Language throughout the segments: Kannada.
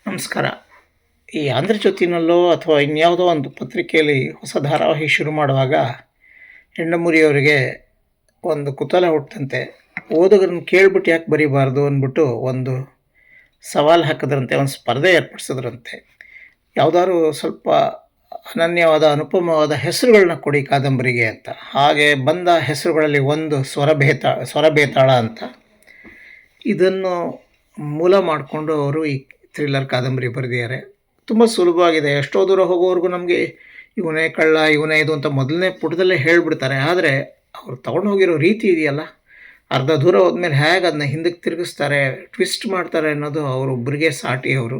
ನಮಸ್ಕಾರ. ಈ ಆಂಧ್ರಜ್ಯೋತಿನಲ್ಲೋ ಅಥವಾ ಇನ್ಯಾವುದೋ ಒಂದು ಪತ್ರಿಕೆಯಲ್ಲಿ ಹೊಸ ಧಾರಾವಾಹಿ ಶುರು ಮಾಡುವಾಗ ಹೆಂಡಮುರಿಯವರಿಗೆ ಒಂದು ಕುತೂಹಲ ಹುಟ್ಟಂತೆ. ಓದುಗರನ್ನ ಕೇಳ್ಬಿಟ್ಟು ಯಾಕೆ ಬರೀಬಾರ್ದು ಅಂದ್ಬಿಟ್ಟು ಒಂದು ಸವಾಲು ಹಾಕಿದ್ರಂತೆ, ಒಂದು ಸ್ಪರ್ಧೆ ಏರ್ಪಡಿಸಿದ್ರಂತೆ. ಯಾವುದಾದ್ರು ಸ್ವಲ್ಪ ಅನನ್ಯವಾದ ಅನುಪಮವಾದ ಹೆಸರುಗಳನ್ನ ಕೊಡಿ ಕಾದಂಬರಿಗೆ ಅಂತ. ಹಾಗೆ ಬಂದ ಹೆಸರುಗಳಲ್ಲಿ ಒಂದು ಸ್ವರಬೇತಾಳ ಅಂತ. ಇದನ್ನು ಮೂಲ ಮಾಡಿಕೊಂಡು ಅವರು ಈ ಥ್ರಿಲ್ಲರ್ ಕಾದಂಬರಿ ಬರೆದಿದ್ದಾರೆ. ತುಂಬ ಸುಲಭವಾಗಿದೆ. ಎಷ್ಟೋ ದೂರ ಹೋಗೋವರೆಗೂ ನಮಗೆ ಇವನೇ ಕಳ್ಳ, ಇವನೇ ಇದು ಅಂತ ಮೊದಲನೇ ಪುಟದಲ್ಲೇ ಹೇಳಿಬಿಡ್ತಾರೆ. ಆದರೆ ಅವ್ರು ತೊಗೊಂಡು ಹೋಗಿರೋ ರೀತಿ ಇದೆಯಲ್ಲ, ಅರ್ಧ ದೂರ ಹೋದ್ಮೇಲೆ ಹೇಗೆ ಅದನ್ನ ಹಿಂದಕ್ಕೆ ತಿರುಗಿಸ್ತಾರೆ, ಟ್ವಿಸ್ಟ್ ಮಾಡ್ತಾರೆ ಅನ್ನೋದು ಅವರೊಬ್ಬರಿಗೆ ಸಾಟಿ. ಅವರು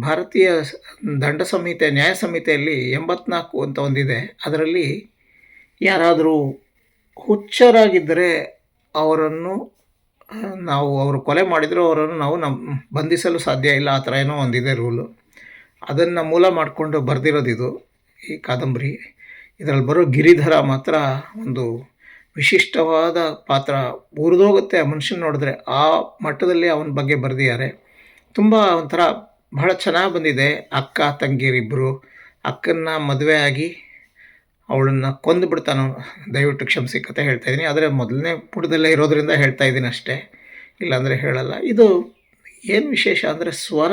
ಭಾರತೀಯ ದಂಡ ಸಂಹಿತೆ, ನ್ಯಾಯ ಸಂಹಿತೆಯಲ್ಲಿ 84 ಅಂತ ಒಂದಿದೆ. ಅದರಲ್ಲಿ ಯಾರಾದರೂ ಹುಚ್ಚರಾಗಿದ್ದರೆ ಅವರನ್ನು ಅವರು ಕೊಲೆ ಮಾಡಿದರೂ ಅವರನ್ನು ನಾವು ಬಂಧಿಸಲು ಸಾಧ್ಯ ಇಲ್ಲ, ಆ ಥರ ಏನೋ ಒಂದಿದೆ ರೂಲು. ಅದನ್ನು ಮೂಲ ಮಾಡಿಕೊಂಡು ಬರೆದಿರೋದಿದು ಈ ಕಾದಂಬರಿ. ಇದರಲ್ಲಿ ಬರೋ ಗಿರಿಧರ ಮಾತ್ರ ಒಂದು ವಿಶಿಷ್ಟವಾದ ಪಾತ್ರ. ಉರಿದೋಗುತ್ತೆ ಆ ಮನುಷ್ಯನ ನೋಡಿದ್ರೆ, ಆ ಮಟ್ಟದಲ್ಲಿ ಅವನ ಬಗ್ಗೆ ಬರೆದಿದ್ದಾರೆ. ತುಂಬ ಒಂಥರ ಬಹಳ ಚೆನ್ನಾಗಿ ಬಂದಿದೆ. ಅಕ್ಕ ತಂಗಿಯರಿಬ್ಬರು, ಅಕ್ಕನ್ನ ಮದುವೆ ಆಗಿ ಅವಳನ್ನು ಕೊಂದು ಬಿಡ್ತಾನೆ. ದಯವಿಟ್ಟು ಕ್ಷಮಿಸಿ, ಕತೆ ಹೇಳ್ತಾಯಿದ್ದೀನಿ. ಆದರೆ ಮೊದಲನೇ ಪುಟದಲ್ಲೇ ಇರೋದರಿಂದ ಹೇಳ್ತಾಯಿದ್ದೀನಿ ಅಷ್ಟೇ, ಇಲ್ಲಾಂದರೆ ಹೇಳಲ್ಲ. ಇದು ಏನು ವಿಶೇಷ ಅಂದರೆ ಸ್ವರ,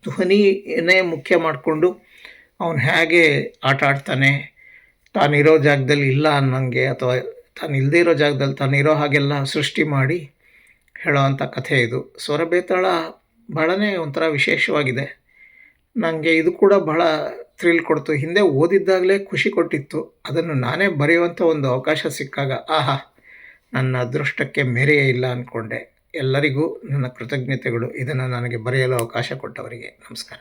ಧ್ವನಿಯೇ ಮುಖ್ಯ ಮಾಡಿಕೊಂಡು ಅವನು ಹೇಗೆ ಆಟ ಆಡ್ತಾನೆ, ತಾನಿರೋ ಜಾಗದಲ್ಲಿ ಇಲ್ಲ ಅನ್ನಂಗೆ ಅಥವಾ ತಾನು ಇಲ್ಲದೇ ಇರೋ ಜಾಗದಲ್ಲಿ ತಾನಿರೋ ಹಾಗೆಲ್ಲ ಸೃಷ್ಟಿ ಮಾಡಿ ಹೇಳೋ ಅಂಥ ಕಥೆ ಇದು. ಸ್ವರಬೇತಾಳ ಬಹಳನೇ ಒಂಥರ ವಿಶೇಷವಾಗಿದೆ. ನನಗೆ ಇದು ಕೂಡ ಬಹಳ ಥ್ರಿಲ್ ಕೊಡ್ತು. ಹಿಂದೆ ಓದಿದ್ದಾಗಲೇ ಖುಷಿ ಕೊಟ್ಟಿತ್ತು. ಅದನ್ನು ನಾನೇ ಬರೆಯುವಂಥ ಒಂದು ಅವಕಾಶ ಸಿಕ್ಕಾಗ ಆಹಾ, ನನ್ನ ಅದೃಷ್ಟಕ್ಕೆ ಮೇರೆಯೇ ಇಲ್ಲ ಅಂದ್ಕೊಂಡೆ. ಎಲ್ಲರಿಗೂ ನನ್ನ ಕೃತಜ್ಞತೆಗಳು, ಇದನ್ನು ನನಗೆ ಬರೆಯಲು ಅವಕಾಶ ಕೊಟ್ಟವರಿಗೆ. ನಮಸ್ಕಾರ.